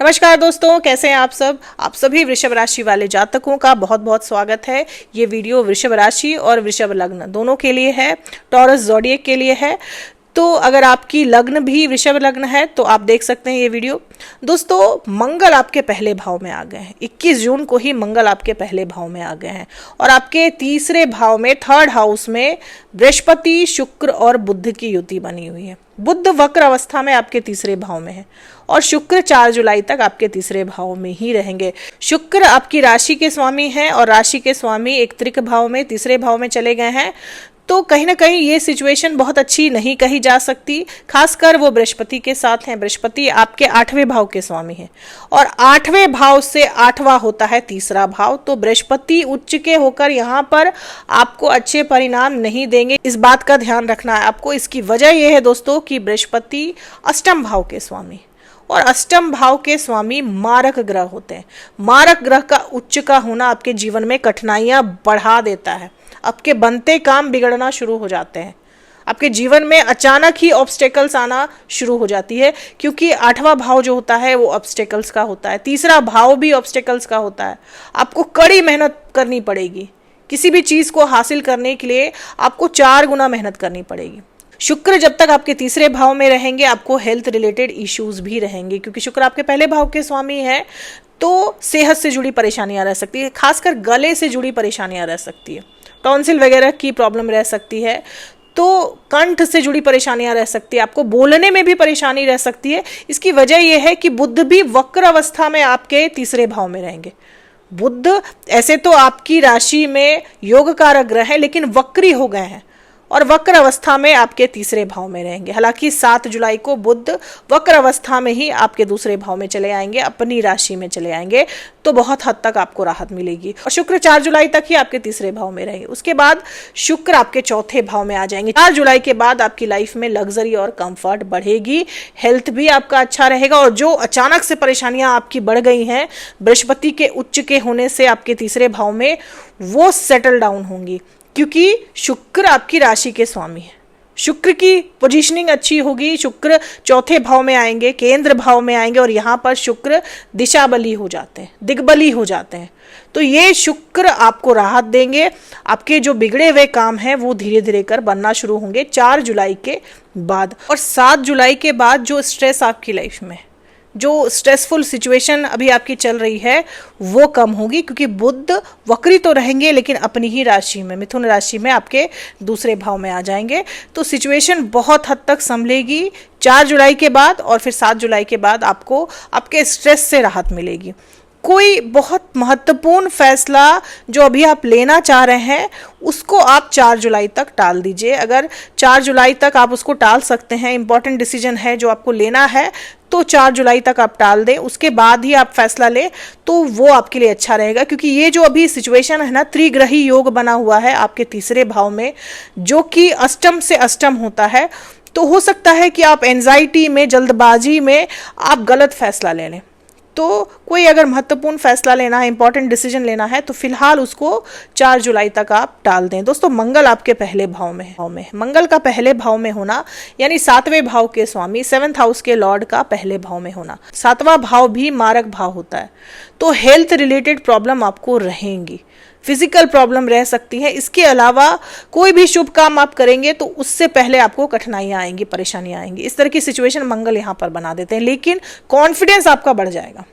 नमस्कार दोस्तों, कैसे हैं आप सब। आप सभी वृषभ राशि वाले जातकों का बहुत बहुत स्वागत है। ये वीडियो वृषभ राशि और वृषभ लग्न दोनों के लिए है, टॉरस ज़ोडिएक के लिए है। तो अगर आपकी लग्न भी वृषभ लग्न है तो आप देख सकते हैं ये वीडियो। दोस्तों, मंगल आपके पहले भाव में आ गए हैं। 21 जून को ही मंगल आपके पहले भाव में आ गए हैं और आपके तीसरे भाव में, थर्ड हाउस में बृहस्पति, शुक्र और बुध की युति बनी हुई है। बुध वक्र अवस्था में आपके तीसरे भाव में है और शुक्र 4 जुलाई तक आपके तीसरे भाव में ही रहेंगे। शुक्र आपकी राशि के स्वामी हैं और राशि के स्वामी एक त्रिक भाव में, तीसरे भाव में चले गए हैं। तो कहीं ना कहीं ये सिचुएशन बहुत अच्छी नहीं कही जा सकती, खासकर वो बृहस्पति के साथ हैं। बृहस्पति आपके 8वें भाव के स्वामी हैं और 8वें भाव से 8वां होता है तीसरा भाव। तो बृहस्पति उच्च के होकर यहाँ पर आपको अच्छे परिणाम नहीं देंगे, इस बात का ध्यान रखना है आपको। इसकी वजह यह है दोस्तों कि बृहस्पति अष्टम भाव के स्वामी और अष्टम भाव के स्वामी मारक ग्रह होते हैं। मारक ग्रह का उच्च का होना आपके जीवन में कठिनाइयां बढ़ा देता है। आपके बनते काम बिगड़ना शुरू हो जाते हैं। आपके जीवन में अचानक ही ऑब्स्टेकल्स आना शुरू हो जाती है, क्योंकि 8वां भाव जो होता है वो ऑब्स्टेकल्स का होता है। तीसरा भाव भी ऑब्स्टेकल्स का होता है। आपको कड़ी मेहनत करनी पड़ेगी। किसी भी चीज को हासिल करने के लिए आपको 4 गुना मेहनत करनी पड़ेगी। शुक्र जब तक आपके तीसरे भाव में रहेंगे आपको हेल्थ रिलेटेड इश्यूज भी रहेंगे, क्योंकि शुक्र आपके पहले भाव के स्वामी है। तो सेहत से जुड़ी परेशानियां रह सकती है, खासकर गले से जुड़ी परेशानियां रह सकती है, टॉन्सिल वगैरह की प्रॉब्लम रह सकती है। तो कंठ से जुड़ी परेशानियां रह सकती है, आपको बोलने में भी परेशानी रह सकती है। इसकी वजह यह है कि बुध भी वक्र अवस्था में आपके तीसरे भाव में रहेंगे। बुध ऐसे तो आपकी राशि में योग कारक ग्रह है, लेकिन वक्री हो गए हैं और वक्र अवस्था में आपके तीसरे भाव में रहेंगे। हालांकि 7 जुलाई को बुध वक्र अवस्था में ही आपके दूसरे भाव में चले आएंगे, अपनी राशि में चले आएंगे, तो बहुत हद तक आपको राहत मिलेगी। और शुक्र 4 जुलाई तक ही आपके तीसरे भाव में रहेंगे। उसके बाद शुक्र आपके चौथे भाव में आ जाएंगे। 4 जुलाई के बाद आपकी लाइफ में लग्जरी और कंफर्ट बढ़ेगी, हेल्थ भी आपका अच्छा रहेगा और जो अचानक से परेशानियां आपकी बढ़ गई हैं बृहस्पति के उच्च के होने से आपके तीसरे भाव में, वो सेटल डाउन होंगी, क्योंकि शुक्र आपकी राशि के स्वामी है। शुक्र की पोजीशनिंग अच्छी होगी। शुक्र चौथे भाव में आएंगे, केंद्र भाव में आएंगे और यहाँ पर शुक्र दिशा बली हो जाते हैं, दिग्बली हो जाते हैं। तो ये शुक्र आपको राहत देंगे। आपके जो बिगड़े हुए काम हैं वो धीरे धीरे कर बनना शुरू होंगे 4 जुलाई के बाद। और 7 जुलाई के बाद जो स्ट्रेस आपकी लाइफ में, जो स्ट्रेसफुल सिचुएशन अभी आपकी चल रही है, वो कम होगी, क्योंकि बुध वक्री तो रहेंगे लेकिन अपनी ही राशि में, मिथुन राशि में आपके दूसरे भाव में आ जाएंगे। तो सिचुएशन बहुत हद तक संभलेगी 4 जुलाई के बाद और फिर 7 जुलाई के बाद आपको आपके स्ट्रेस से राहत मिलेगी। कोई बहुत महत्वपूर्ण फैसला जो अभी आप लेना चाह रहे हैं उसको आप 4 जुलाई तक टाल दीजिए। अगर 4 जुलाई तक आप उसको टाल सकते हैं, इंपॉर्टेंट डिसीजन है जो आपको लेना है, तो 4 जुलाई तक आप टाल दें, उसके बाद ही आप फैसला लें, तो वो आपके लिए अच्छा रहेगा। क्योंकि ये जो अभी सिचुएशन है ना, त्रिग्रही योग बना हुआ है आपके तीसरे भाव में, जो कि अष्टम से अष्टम होता है। तो हो सकता है कि आप एंजाइटी में, जल्दबाजी में आप गलत फैसला ले लें। तो कोई अगर महत्वपूर्ण फैसला लेना है, इंपॉर्टेंट डिसीजन लेना है, तो फिलहाल उसको 4 जुलाई तक आप टाल दें। दोस्तों, मंगल आपके पहले भाव में है। मंगल का पहले भाव में होना यानी 7वें भाव के स्वामी, 7th हाउस के लॉर्ड का पहले भाव में होना। 7वां भाव भी मारक भाव होता है। तो हेल्थ रिलेटेड प्रॉब्लम आपको रहेंगी, फिजिकल प्रॉब्लम रह सकती है। इसके अलावा कोई भी शुभ काम आप करेंगे तो उससे पहले आपको कठिनाइयां आएंगी, परेशानियां आएंगी। इस तरह की सिचुएशन मंगल यहां पर बना देते हैं, लेकिन कॉन्फिडेंस आपका बढ़ जाएगा।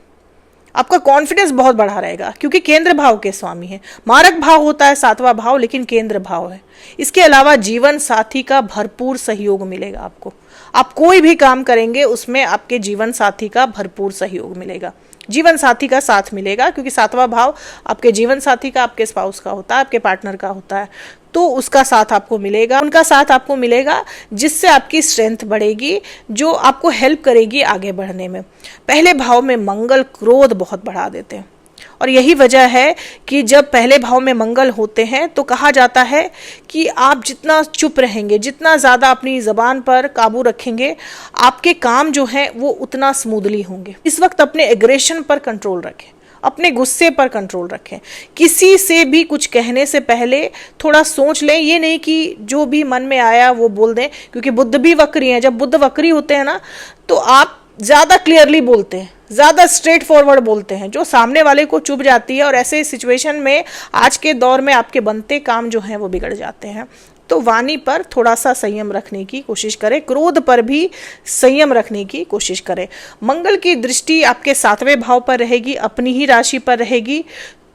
आपका कॉन्फिडेंस बहुत बढ़ा रहेगा, क्योंकि केंद्र भाव के स्वामी है। मारक भाव होता है 7वां भाव, लेकिन केंद्र भाव है। इसके अलावा जीवन साथी का भरपूर सहयोग मिलेगा आपको। आप कोई भी काम करेंगे उसमें आपके जीवन साथी का भरपूर सहयोग मिलेगा, जीवन साथी का साथ मिलेगा, क्योंकि 7वां भाव आपके जीवन साथी का, आपके स्पाउस का होता है, आपके पार्टनर का होता है। तो उसका साथ आपको मिलेगा, उनका साथ आपको मिलेगा, जिससे आपकी स्ट्रेंथ बढ़ेगी, जो आपको हेल्प करेगी आगे बढ़ने में। पहले भाव में मंगल क्रोध बहुत बढ़ा देते हैं और यही वजह है कि जब पहले भाव में मंगल होते हैं तो कहा जाता है कि आप जितना चुप रहेंगे, जितना ज़्यादा अपनी ज़बान पर काबू रखेंगे, आपके काम जो हैं वो उतना स्मूथली होंगे। इस वक्त अपने एग्रेशन पर कंट्रोल रखें, अपने गुस्से पर कंट्रोल रखें। किसी से भी कुछ कहने से पहले थोड़ा सोच लें, ये नहीं कि जो भी मन में आया वो बोल दें, क्योंकि बुध भी वक्री है। जब बुध वक्री होते हैं ना, तो आप ज़्यादा क्लियरली बोलते हैं, ज़्यादा स्ट्रेट फॉरवर्ड बोलते हैं, जो सामने वाले को चुभ जाती है, और ऐसे सिचुएशन में आज के दौर में आपके बनते काम जो हैं वो बिगड़ जाते हैं। तो वाणी पर थोड़ा सा संयम रखने की कोशिश करें, क्रोध पर भी संयम रखने की कोशिश करें। मंगल की दृष्टि आपके 7वें भाव पर रहेगी, अपनी ही राशि पर रहेगी,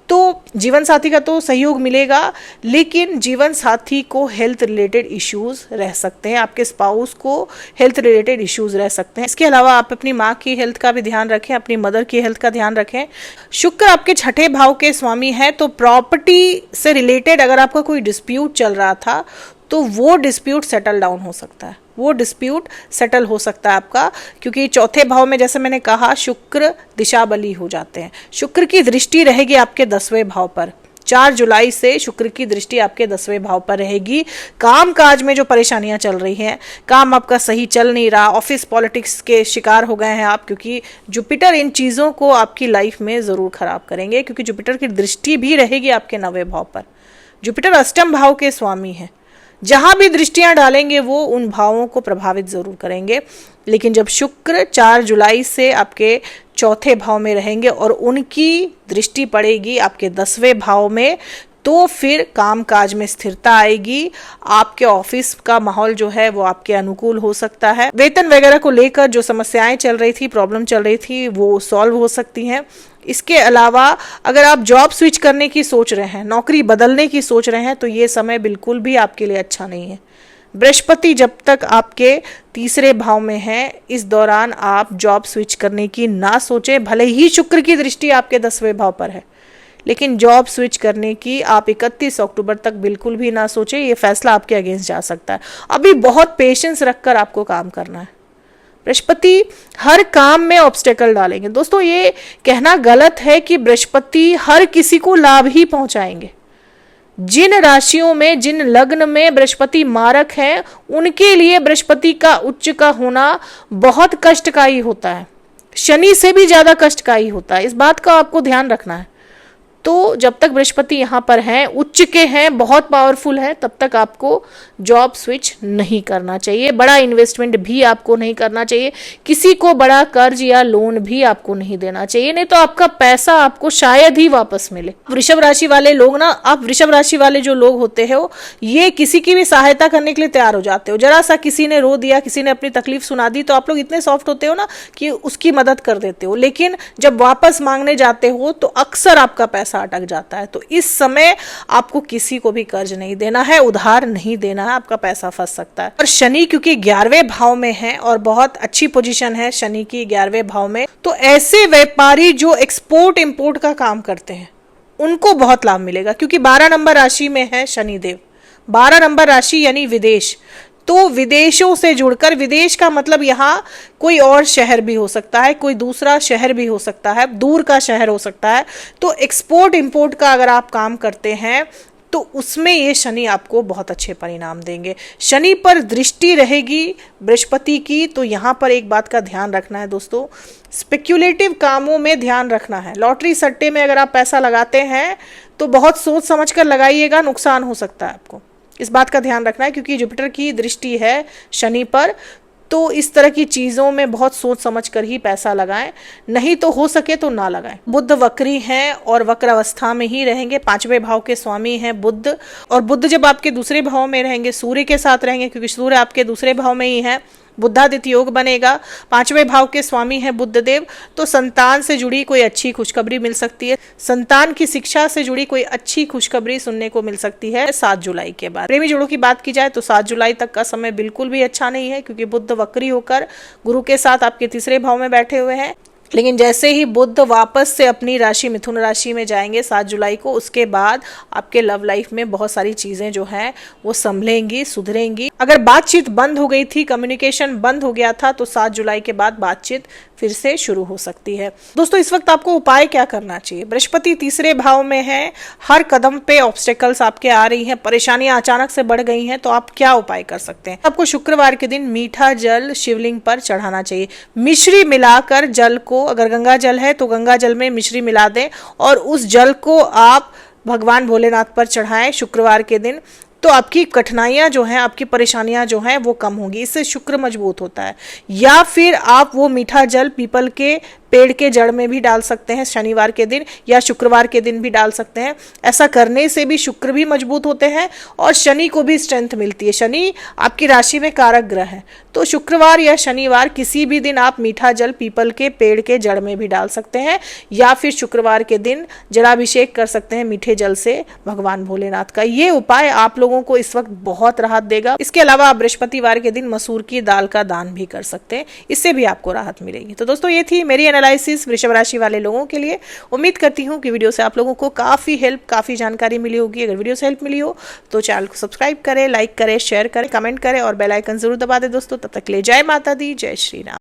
तो जीवन साथी का तो सहयोग मिलेगा, लेकिन जीवन साथी को हेल्थ रिलेटेड इश्यूज रह सकते हैं, आपके स्पाउस को हेल्थ रिलेटेड इश्यूज रह सकते हैं। इसके अलावा आप अपनी माँ की हेल्थ का भी ध्यान रखें, अपनी मदर की हेल्थ का ध्यान रखें। शुक्र आपके 6ठे भाव के स्वामी हैं, तो प्रॉपर्टी से रिलेटेड अगर आपका कोई डिस्प्यूट चल रहा था तो वो डिस्प्यूट सेटल डाउन हो सकता है, वो डिस्प्यूट सेटल हो सकता है आपका, क्योंकि 4थे भाव में जैसे मैंने कहा शुक्र दिशा बली हो जाते हैं। शुक्र की दृष्टि रहेगी आपके 10वें भाव पर, 4 जुलाई से शुक्र की दृष्टि आपके 10वें भाव पर रहेगी। काम काज में जो परेशानियां चल रही हैं, काम आपका सही चल नहीं रहा, ऑफिस पॉलिटिक्स के शिकार हो गए हैं आप, क्योंकि जुपिटर इन चीज़ों को आपकी लाइफ में ज़रूर खराब करेंगे, क्योंकि जुपिटर की दृष्टि भी रहेगी आपके 9वें भाव पर। जुपिटर अष्टम भाव के स्वामी हैं, जहां भी दृष्टियां डालेंगे वो उन भावों को प्रभावित जरूर करेंगे। लेकिन जब शुक्र 4 जुलाई से आपके 4थे भाव में रहेंगे और उनकी दृष्टि पड़ेगी आपके 10वें भाव में, तो फिर काम काज में स्थिरता आएगी, आपके ऑफिस का माहौल जो है वो आपके अनुकूल हो सकता है। वेतन वगैरह को लेकर जो समस्याएं चल रही थी, प्रॉब्लम चल रही थी, वो सॉल्व हो सकती हैं। इसके अलावा अगर आप जॉब स्विच करने की सोच रहे हैं, नौकरी बदलने की सोच रहे हैं, तो ये समय बिल्कुल भी आपके लिए अच्छा नहीं है। बृहस्पति जब तक आपके 3रे भाव में है, इस दौरान आप जॉब स्विच करने की ना सोचें। भले ही शुक्र की दृष्टि आपके 10वें भाव पर है, लेकिन जॉब स्विच करने की आप 31 अक्टूबर तक बिल्कुल भी ना सोचें, ये फैसला आपके अगेंस्ट जा सकता है। अभी बहुत पेशेंस रखकर आपको काम करना है। बृहस्पति हर काम में ऑब्स्टेकल डालेंगे। दोस्तों, ये कहना गलत है कि बृहस्पति हर किसी को लाभ ही पहुंचाएंगे। जिन राशियों में, जिन लग्न में बृहस्पति मारक है, उनके लिए बृहस्पति का उच्च का होना बहुत कष्टकारी होता है, शनि से भी ज्यादा कष्टकारी होता है। इस बात का आपको ध्यान रखना है। तो जब तक बृहस्पति यहाँ पर हैं, उच्च के हैं, बहुत पावरफुल है, तब तक आपको जॉब स्विच नहीं करना चाहिए। बड़ा इन्वेस्टमेंट भी आपको नहीं करना चाहिए, किसी को बड़ा कर्ज या लोन भी आपको नहीं देना चाहिए, नहीं तो आपका पैसा आपको शायद ही वापस मिले। वृषभ राशि वाले लोग ना, आप वृषभ राशि वाले जो लोग होते हैं, ये किसी की भी सहायता करने के लिए तैयार हो जाते हो। जरा सा किसी ने रो दिया, किसी ने अपनी तकलीफ सुना दी, तो आप लोग इतने सॉफ्ट होते हो ना कि उसकी मदद कर देते हो, लेकिन जब वापस मांगने जाते हो तो अक्सर आपका पैसा अटक जाता है। तो इस समय आपको किसी को भी कर्ज नहीं देना है, उधार नहीं देना है, आपका पैसा फंस सकता है। और शनि क्योंकि 11वें भाव में है और बहुत अच्छी पोजीशन है शनि की 11वें भाव में, तो ऐसे व्यापारी जो एक्सपोर्ट इंपोर्ट का काम करते हैं उनको बहुत लाभ मिलेगा, क्योंकि 12 नंबर राशि में है शनिदेव। 12 नंबर राशि यानी विदेश, तो विदेशों से जुड़कर, विदेश का मतलब यहाँ कोई और शहर भी हो सकता है, कोई दूसरा शहर भी हो सकता है, दूर का शहर हो सकता है। तो एक्सपोर्ट इंपोर्ट का अगर आप काम करते हैं तो उसमें ये शनि आपको बहुत अच्छे परिणाम देंगे। शनि पर दृष्टि रहेगी बृहस्पति की, तो यहाँ पर एक बात का ध्यान रखना है दोस्तों, स्पेक्युलेटिव कामों में ध्यान रखना है। लॉटरी सट्टे में अगर आप पैसा लगाते हैं तो बहुत सोच समझ कर लगाइएगा, नुकसान हो सकता है आपको, इस बात का ध्यान रखना है, क्योंकि जुपिटर की दृष्टि है शनि पर। तो इस तरह की चीजों में बहुत सोच समझ कर ही पैसा लगाएं, नहीं तो हो सके तो ना लगाएं। बुध वक्री हैं और वक्र अवस्था में ही रहेंगे, 5वें भाव के स्वामी हैं बुध, और बुध जब आपके दूसरे भाव में रहेंगे, सूर्य के साथ रहेंगे, क्योंकि सूर्य आपके दूसरे भाव में ही है, बुद्धादित्य योग बनेगा। 5वें भाव के स्वामी हैं बुधदेव, तो संतान से जुड़ी कोई अच्छी खुशखबरी मिल सकती है, संतान की शिक्षा से जुड़ी कोई अच्छी खुशखबरी सुनने को मिल सकती है 7 जुलाई के बाद। प्रेमी जोड़ों की बात की जाए तो 7 जुलाई तक का समय बिल्कुल भी अच्छा नहीं है, क्योंकि बुध वक्री होकर गुरु के साथ आपके तीसरे भाव में बैठे हुए हैं। लेकिन जैसे ही बुध वापस से अपनी राशि मिथुन राशि में जाएंगे 7 जुलाई को, उसके बाद आपके लव लाइफ में बहुत सारी चीजें जो हैं वो संभलेंगी, सुधरेंगी। अगर बातचीत बंद हो गई थी, कम्युनिकेशन बंद हो गया था, तो 7 जुलाई के बाद बातचीत फिर से शुरू हो सकती है। दोस्तों, इस वक्त आपको उपाय क्या करना चाहिए? बृहस्पति तीसरे भाव में है, हर कदम पे ऑब्स्टेकल्स आपके आ रही हैं, परेशानियां अचानक से बढ़ गई हैं, तो आप क्या उपाय कर सकते हैं? आपको शुक्रवार के दिन मीठा जल शिवलिंग पर चढ़ाना चाहिए, मिश्री मिलाकर जल को, अगर गंगा जल है तो गंगा जल में मिश्री मिला दें और उस जल को आप भगवान भोलेनाथ पर चढ़ाएं शुक्रवार के दिन, तो आपकी कठिनाइयां जो हैं, आपकी परेशानियां जो हैं वो कम होंगी, इससे शुक्र मजबूत होता है। या फिर आप वो मीठा जल पीपल के पेड़ के जड़ में भी डाल सकते हैं शनिवार के दिन, या शुक्रवार के दिन भी डाल सकते हैं। ऐसा करने से भी शुक्र भी मजबूत होते हैं और शनि को भी स्ट्रेंथ मिलती है। शनि आपकी राशि में कारक ग्रह है, तो शुक्रवार या शनिवार किसी भी दिन आप मीठा जल पीपल के पेड़ के जड़ में भी डाल सकते हैं, या फिर शुक्रवार के दिन जलाभिषेक कर सकते हैं मीठे जल से भगवान भोलेनाथ का। ये उपाय आप लोगों को इस वक्त बहुत राहत देगा। इसके अलावा आप बृहस्पतिवार के दिन मसूर की दाल का दान भी कर सकते हैं, इससे भी आपको राहत मिलेगी। तो दोस्तों, ये थी मेरी एनालिसिस वृषभ राशि वाले लोगों के लिए। उम्मीद करती हूँ कि वीडियो से आप लोगों को काफी हेल्प, काफी जानकारी मिली होगी। अगर वीडियो से हेल्प मिली हो तो चैनल को सब्सक्राइब करें, लाइक करें, शेयर करें, कमेंट करें और बेल आइकन जरूर दबा दें दोस्तों। तब तक ले जय माता दी, जय श्री राम।